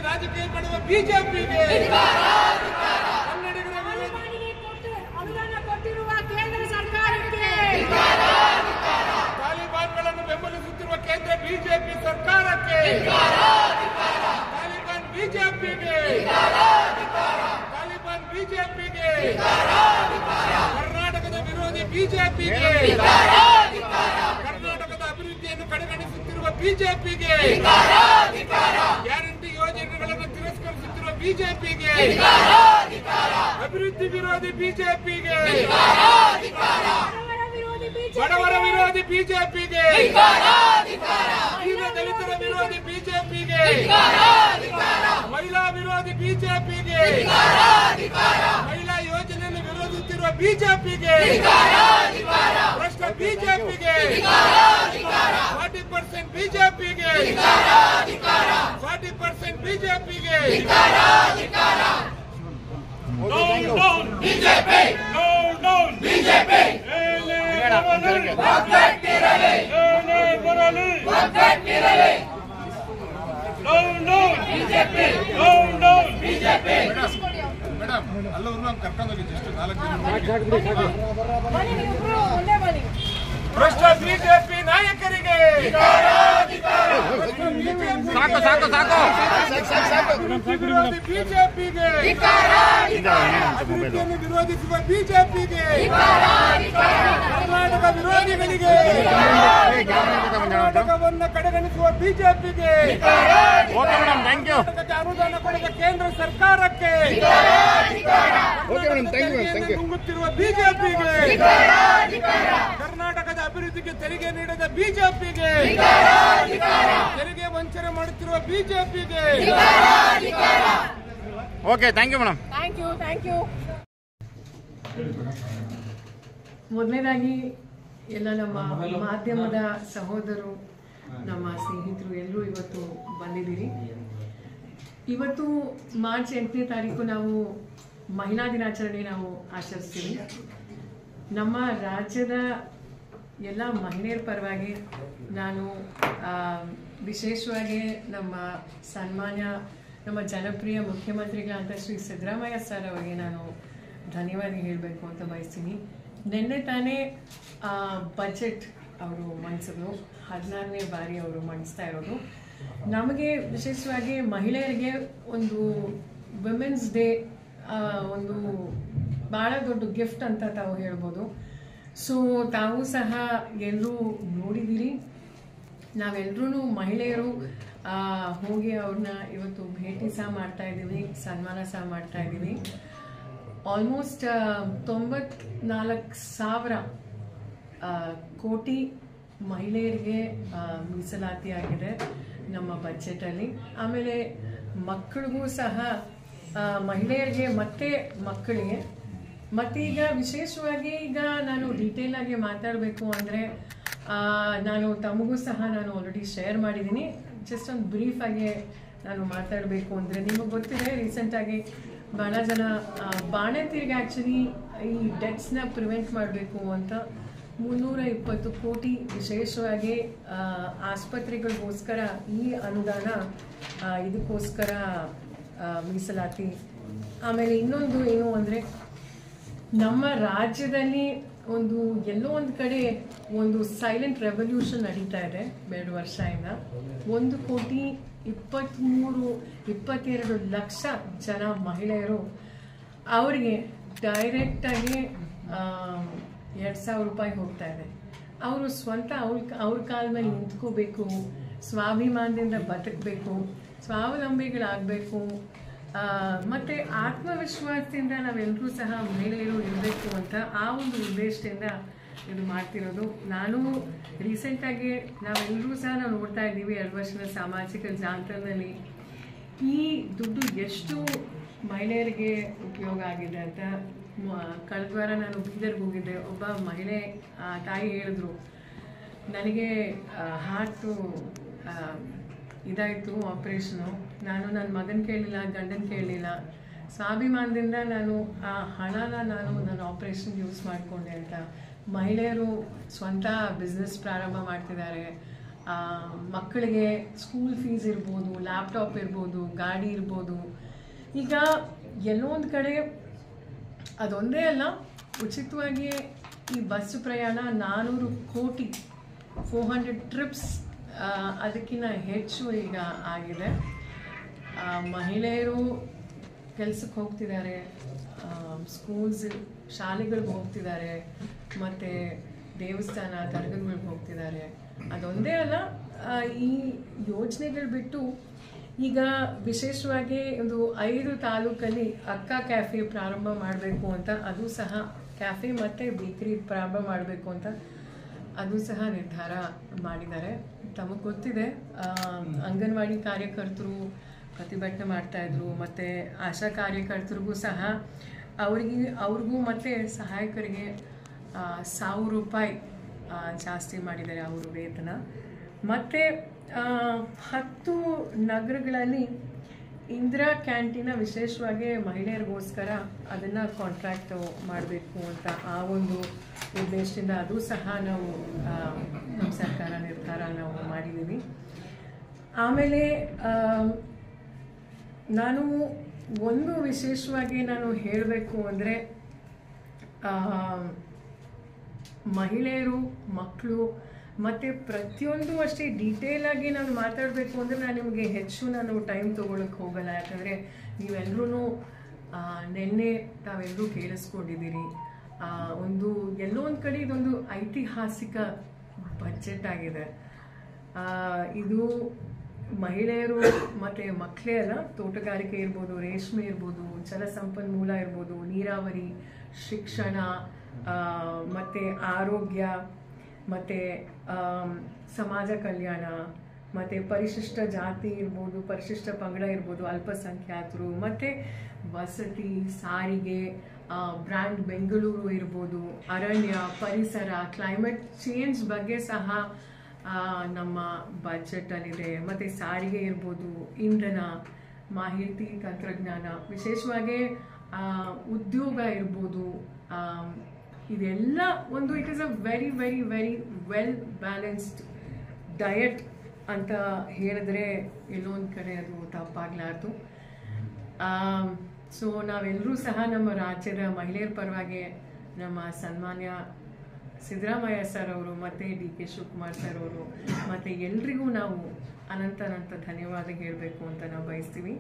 ರಾಜಕೀಯ ಮಾಡುವ ಬಿಜೆಪಿಗೆ, ಕನ್ನಡಿಗರ ಅನುದಾನ ಕೊಟ್ಟಿರುವ ಕೇಂದ್ರ ಸರ್ಕಾರಕ್ಕೆ, ತಾಲಿಬಾನ್ಗಳನ್ನು ಬೆಂಬಲಿಸುತ್ತಿರುವ ಕೇಂದ್ರ ಬಿಜೆಪಿ ಸರ್ಕಾರಕ್ಕೆ, ತಾಲಿಬಾನ್ ಬಿಜೆಪಿಗೆ, ತಾಲಿಬಾನ್ ಬಿಜೆಪಿಗೆ, ಕರ್ನಾಟಕದ ವಿರೋಧಿ ಬಿಜೆಪಿಗೆ, ಕರ್ನಾಟಕದ ಅಭಿವೃದ್ಧಿಯನ್ನು ಕಡೆಗಣಿಸುತ್ತಿರುವ ಬಿಜೆಪಿಗೆ, ಗ್ಯಾರಂಟಿ ಯೋಜನೆಗಳನ್ನು ತಿರಸ್ಕರಿಸುತ್ತಿರುವ ಬಿಜೆಪಿಗೆ, ಅಭಿವೃದ್ಧಿ ವಿರೋಧಿ ಬಿಜೆಪಿಗೆ, ಬಡವರ ವಿರೋಧಿ ಬಿಜೆಪಿಗೆ, ದೀನ ದಲಿತರ ವಿರೋಧಿ ಬಿಜೆಪಿಗೆ, ಮಹಿಳಾ ವಿರೋಧಿ ಬಿಜೆಪಿಗೆ, ಮಹಿಳಾ ಯೋಜನೆಯನ್ನು ವಿರೋಧಿಸುತ್ತಿರುವ ಬಿಜೆಪಿಗೆ, ಭ್ರಷ್ಟ ಬಿಜೆಪಿಗೆ, 40% ಬಿಜೆಪಿಗೆ, 40% ಬಿಜೆಪಿಗೆ, ಬಿಜೆಪಿ ಬಿಜೆಪಿ ಮೇಡಮ್ ಅಲ್ಲವರು ನಾವು ಕರ್ಕೊಂಡು ಹೋಗಿದ್ದೆ ಎಷ್ಟು 4 ದಿನ ಭ್ರಷ್ಟ ಬಿಜೆಪಿ ನಾಯಕರಿಗೆ ಸಾಕು ಸಾಕು ಸಾಕು ಬಿಜೆಪಿಗೆ, ಅಭಿವೃದ್ಧಿಯನ್ನು ವಿರೋಧಿಸುವ ಬಿಜೆಪಿಗೆ, ಕರ್ನಾಟಕ ವಿರೋಧಿಗಳಿಗೆ, ಕರ್ನಾಟಕವನ್ನು ಕಡೆಗಣಿಸುವ ಬಿಜೆಪಿಗೆ, ಕರ್ನಾಟಕಕ್ಕೆ ಅನುದಾನ ಕೊಡುವ ಕೇಂದ್ರ ಸರ್ಕಾರಕ್ಕೆ, ನುಂಗುತ್ತಿರುವ ಬಿಜೆಪಿಗೆ, ಕರ್ನಾಟಕದ ಅಭಿವೃದ್ಧಿಗೆ ತೆರಿಗೆ ನೀಡದ ಬಿಜೆಪಿಗೆ, ತೆರಿಗೆ ವಂಚನೆ ಮಾಡುತ್ತಿರುವ ಬಿಜೆಪಿಗೆ. Okay, thank you madam. Thank you. ಮೊದಲನೇದಾಗಿ ಎಲ್ಲ ನಮ್ಮ ಮಾಧ್ಯಮದ ಸಹೋದರರು, ನಮ್ಮ ಸ್ನೇಹಿತರು ಎಲ್ಲರೂ ಇವತ್ತು ಬಂದಿದ್ದೀರಿ. ಇವತ್ತು ಮಾರ್ಚ್ 8ನೇ ತಾರೀಕು ನಾವು ಮಹಿಳಾ ದಿನಾಚರಣೆ ನಾವು ಆಚರಿಸ್ತೀವಿ. ನಮ್ಮ ರಾಜ್ಯದ ಎಲ್ಲ ಮಹಿಳೆಯರ ಪರವಾಗಿ ನಾನು ವಿಶೇಷವಾಗಿ ನಮ್ಮ ಸನ್ಮಾನ್ಯ ನಮ್ಮ ಜನಪ್ರಿಯ ಮುಖ್ಯಮಂತ್ರಿಗಳಾದ ಶ್ರೀ ಸಿದ್ದರಾಮಯ್ಯ ಸರ್ ಅವರಿಗೆ ನಾನು ಧನ್ಯವಾದ ಹೇಳಬೇಕು ಅಂತ ಬಯಸ್ತೀನಿ. ನಿನ್ನೆ ತಾನೇ ಬಜೆಟ್ ಅವರು ಮಂಡಿಸಿದ್ರು, 16ನೇ ಬಾರಿ ಅವರು ಮಂಡಿಸ್ತಾ ಇರೋದು. ನಮಗೆ ವಿಶೇಷವಾಗಿ ಮಹಿಳೆಯರಿಗೆ ಒಂದು ವಿಮೆನ್ಸ್ ಡೇ ಒಂದು ಭಾಳ ದೊಡ್ಡ ಗಿಫ್ಟ್ ಅಂತ ತಾವು ಹೇಳ್ಬೋದು. ಸೊ ತಾವು ಸಹ ಎಲ್ಲರೂ ನೋಡಿದ್ದೀರಿ. ನಾವೆಲ್ಲರೂ ಮಹಿಳೆಯರು ಹೋಗಿ ಅವ್ರನ್ನ ಇವತ್ತು ಭೇಟಿ ಸಹ ಮಾಡ್ತಾ ಇದ್ದೀವಿ, ಸನ್ಮಾನ ಸಹ ಮಾಡ್ತಾ ಇದ್ದೀವಿ. ಆಲ್ಮೋಸ್ಟ್ 94,000 ಕೋಟಿ ಮಹಿಳೆಯರಿಗೆ ಮೀಸಲಾತಿ ಆಗಿದೆ ನಮ್ಮ ಬಜೆಟಲ್ಲಿ. ಆಮೇಲೆ ಮಕ್ಕಳಿಗೂ ಸಹ ಮಹಿಳೆಯರಿಗೆ ಮತ್ತೆ ಮಕ್ಕಳಿಗೆ ಮತ್ತೀಗ ವಿಶೇಷವಾಗಿ ಈಗ ನಾನು ಡೀಟೇಲ್ ಆಗಿ ಮಾತಾಡಬೇಕು ಅಂದರೆ ನಾನು ತಮಗೂ ಸಹ ನಾನು ಆಲ್ರೆಡಿ ಶೇರ್ ಮಾಡಿದ್ದೀನಿ. ಜಸ್ಟ್ ಒಂದು ಬ್ರೀಫ್ ಆಗಿ ನಾನು ಮಾತಾಡಬೇಕು ಅಂದರೆ ನಿಮಗೆ ಗೊತ್ತಿದೆ, ರೀಸೆಂಟಾಗಿ ಭಾಳ ಜನ ಬಾಣಂತಿಯರಿಗೆ ಆ್ಯಕ್ಚುಲಿ ಈ ಡೆತ್ಸ್ನ ಪ್ರಿವೆಂಟ್ ಮಾಡಬೇಕು ಅಂತ 320 ಕೋಟಿ ವಿಶೇಷವಾಗಿ ಆಸ್ಪತ್ರೆಗಳಿಗೋಸ್ಕರ ಈ ಅನುದಾನ ಇದಕ್ಕೋಸ್ಕರ ಮೀಸಲಾತಿ. ಆಮೇಲೆ ಇನ್ನೊಂದು ಏನು ಅಂದರೆ ನಮ್ಮ ರಾಜ್ಯದಲ್ಲಿ ಎಲ್ಲೋ ಒಂದು ಕಡೆ ಒಂದು ಸೈಲೆಂಟ್ ರೆವಲ್ಯೂಷನ್ ನಡೀತಾ ಇದೆ 2 ವರ್ಷದಿಂದ. 1,22 ಲಕ್ಷ ಜನ ಮಹಿಳೆಯರು ಅವರಿಗೆ ಡೈರೆಕ್ಟಾಗಿ 2,000 ರೂಪಾಯಿ ಹೋಗ್ತಾ ಇದೆ. ಅವರು ಸ್ವಂತ ಅವ್ರ ಕಾಲ ಮೇಲೆ ನಿಂತ್ಕೋಬೇಕು, ಸ್ವಾಭಿಮಾನದಿಂದ ಬದುಕಬೇಕು, ಸ್ವಾವಲಂಬಿಗಳಾಗಬೇಕು, ಮತ್ತು ಆತ್ಮವಿಶ್ವಾಸದಿಂದ ನಾವೆಲ್ಲರೂ ಸಹ ಮಹಿಳೆಯರು ಇರಬೇಕು ಅಂತ ಆ ಒಂದು ಉದ್ದೇಶದಿಂದ ಇದು ಮಾಡ್ತಿರೋದು. ನಾನು ರೀಸೆಂಟಾಗಿ ನಾವೆಲ್ಲರೂ ಸಹ ನಾವು ನೋಡ್ತಾ ಇದ್ದೀವಿ 2 ವರ್ಷದ ಸಾಮಾಜಿಕ ಜಾಲತಾಣದಲ್ಲಿ ಈ ದುಡ್ಡು ಎಷ್ಟು ಮಹಿಳೆಯರಿಗೆ ಉಪಯೋಗ ಆಗಿದೆ ಅಂತ. ಕಳೆದ ವಾರ ನಾನು ಬೀದರ್ಗೆ ಹೋಗಿದ್ದೆ. ಒಬ್ಬ ಮಹಿಳೆ ತಾಯಿ ಹೇಳಿದ್ರು, ನನಗೆ ಹಾರ್ಟು ಇದಾಯಿತು ಆಪ್ರೇಷನು, ನಾನು ನನ್ನ ಮಗನ ಕೇಳಲಿಲ್ಲ, ಗಂಡನ ಕೇಳಲಿಲ್ಲ, ಸ್ವಾಭಿಮಾನದಿಂದ ನಾನು ಆ ಹಣನ ನನ್ನ ಆಪ್ರೇಷನ್ಗೆ ಯೂಸ್ ಮಾಡಿಕೊಂಡೆ ಅಂತ. ಮಹಿಳೆಯರು ಸ್ವಂತ ಬಿಸ್ನೆಸ್ ಪ್ರಾರಂಭ ಮಾಡ್ತಿದ್ದಾರೆ, ಮಕ್ಕಳಿಗೆ ಸ್ಕೂಲ್ ಫೀಸ್ ಇರ್ಬೋದು, ಲ್ಯಾಪ್ಟಾಪ್ ಇರ್ಬೋದು, ಗಾಡಿ ಇರ್ಬೋದು. ಈಗ ಎಲ್ಲೋ ಒಂದು ಕಡೆ ಅದೊಂದೇ ಅಲ್ಲ, ಉಚಿತವಾಗಿ ಈ ಬಸ್ ಪ್ರಯಾಣ 400 ಕೋಟಿ 400 ಟ್ರಿಪ್ಸ್ ಅದಕ್ಕಿಂತ ಹೆಚ್ಚು ಈಗ ಆಗಿದೆ. ಮಹಿಳೆಯರು ಕೆಲಸಕ್ಕೆ ಹೋಗ್ತಿದ್ದಾರೆ, ಸ್ಕೂಲ್ಸ್ ಶಾಲೆಗಳಿಗೆ ಹೋಗ್ತಿದ್ದಾರೆ, ಮತ್ತು ದೇವಸ್ಥಾನ ದರ್ಗಗಳಿಗೆ ಹೋಗ್ತಿದ್ದಾರೆ. ಅದೊಂದೇ ಅಲ್ಲ, ಈ ಯೋಜನೆಗಳು ಬಿಟ್ಟು ಈಗ ವಿಶೇಷವಾಗಿ ಒಂದು 5 ತಾಲೂಕಲ್ಲಿ ಅಕ್ಕ ಕ್ಯಾಫೆ ಪ್ರಾರಂಭ ಮಾಡಬೇಕು ಅಂತ, ಅದು ಸಹ ಕ್ಯಾಫೆ ಮತ್ತು ಬೇಕರಿ ಪ್ರಾರಂಭ ಮಾಡಬೇಕು ಅಂತ ಅದು ಸಹ ನಿರ್ಧಾರ ಮಾಡಿದ್ದಾರೆ. ತಮಗೆ ಗೊತ್ತಿದೆ, ಅಂಗನವಾಡಿ ಕಾರ್ಯಕರ್ತರು ಪ್ರತಿಭಟನೆ ಮಾಡ್ತಾಯಿದ್ರು, ಮತ್ತು ಆಶಾ ಕಾರ್ಯಕರ್ತರಿಗೂ ಸಹ ಅವ್ರಿಗೂ ಮತ್ತು ಸಹಾಯಕರಿಗೆ 1000 ರೂಪಾಯಿ ಜಾಸ್ತಿ ಮಾಡಿದ್ದಾರೆ ಅವರು ವೇತನ. ಮತ್ತು 10 ನಗರಗಳಲ್ಲಿ ಇಂದಿರಾ ಕ್ಯಾಂಟೀನ ವಿಶೇಷವಾಗಿ ಮಹಿಳೆಯರಿಗೋಸ್ಕರ ಅದನ್ನು ಕಾಂಟ್ರಾಕ್ಟ್ ಮಾಡಬೇಕು ಅಂತ ಆ ಒಂದು ಉದ್ದೇಶದಿಂದ ಅದು ಸಹ ನಾವು ನಮ್ಮ ಸರ್ಕಾರ ನಿರ್ಧಾರ ನಾವು ಮಾಡಿದ್ದೀವಿ. ಆಮೇಲೆ ನಾನು ಒಂದು ವಿಶೇಷವಾಗಿ ನಾನು ಹೇಳಬೇಕು ಅಂದರೆ, ಮಹಿಳೆಯರು, ಮಕ್ಕಳು ಮತ್ತು ಪ್ರತಿಯೊಂದು ಅಷ್ಟೇ ಡೀಟೇಲಾಗಿ ನಾನು ಮಾತಾಡಬೇಕು ಅಂದರೆ ನಾನು ನಿಮಗೆ ಹೆಚ್ಚು ಟೈಮ್ ತೊಗೊಳಕ್ಕೆ ಹೋಗಲ್ಲ. ಯಾಕಂದರೆ ನೀವೆಲ್ಲರೂ ನಿನ್ನೆ ತಾವೆಲ್ಲರೂ ಕೇಳಿಸ್ಕೊಂಡಿದ್ದೀರಿ. ಎಲ್ಲೋ ಒಂದು ಕಡೆ ಇದೊಂದು ಐತಿಹಾಸಿಕ ಬಜೆಟ್ ಆಗಿದೆ. ಇದು ಮಹಿಳೆಯರು ಮತ್ತು ಮಕ್ಕಳೇ ಅಲ್ಲ, ತೋಟಗಾರಿಕೆ ಇರ್ಬೋದು, ರೇಷ್ಮೆ ಇರ್ಬೋದು, ಜಲಸಂಪನ್ಮೂಲ ಇರ್ಬೋದು, ನೀರಾವರಿ, ಶಿಕ್ಷಣ, ಮತ್ತು ಆರೋಗ್ಯ, ಮತ್ತು ಸಮಾಜ ಕಲ್ಯಾಣ, ಮತ್ತು ಪರಿಶಿಷ್ಟ ಜಾತಿ ಇರ್ಬೋದು, ಪರಿಶಿಷ್ಟ ಪಂಗಡ ಇರ್ಬೋದು, ಅಲ್ಪಸಂಖ್ಯಾತರು, ಮತ್ತು ವಸತಿ, ಸಾರಿಗೆ, ಬ್ರ್ಯಾಂಡ್ ಬೆಂಗಳೂರು ಇರ್ಬೋದು, ಅರಣ್ಯ, ಪರಿಸರ, ಕ್ಲೈಮೇಟ್ ಚೇಂಜ್ ಬಗ್ಗೆ ಸಹ ನಮ್ಮ ಬಜೆಟಲ್ಲಿದೆ. ಮತ್ತು ಸಾರಿಗೆ ಇರ್ಬೋದು, ಇಂಧನ, ಮಾಹಿತಿ ತಂತ್ರಜ್ಞಾನ, ವಿಶೇಷವಾಗಿ ಉದ್ಯೋಗ ಇರ್ಬೋದು, ಇದೆಲ್ಲ ಒಂದು it is a very very very well balanced diet ಅಂತ ಹೇಳಿದ್ರೆ ಎಲ್ಲೋ ಒಂದು ಕಡೆ ಅದು ತಪ್ಪಾಗಲಾರ್ದು. ಸೊ ನಾವೆಲ್ಲರೂ ಸಹ ನಮ್ಮ ರಾಜ್ಯದ ಮಹಿಳೆಯರ ಪರವಾಗಿ ನಮ್ಮ ಸನ್ಮಾನ್ಯ ಸಿದ್ದರಾಮಯ್ಯ ಸರ್ ಅವರು ಮತ್ತು DK ಶಿವಕುಮಾರ್ ಸರ್ ಅವರು ಮತ್ತು ಎಲ್ರಿಗೂ ನಾವು ಅನಂತ ಧನ್ಯವಾದ ಹೇಳಬೇಕು ಅಂತ ನಾವು ಬಯಸ್ತೀವಿ.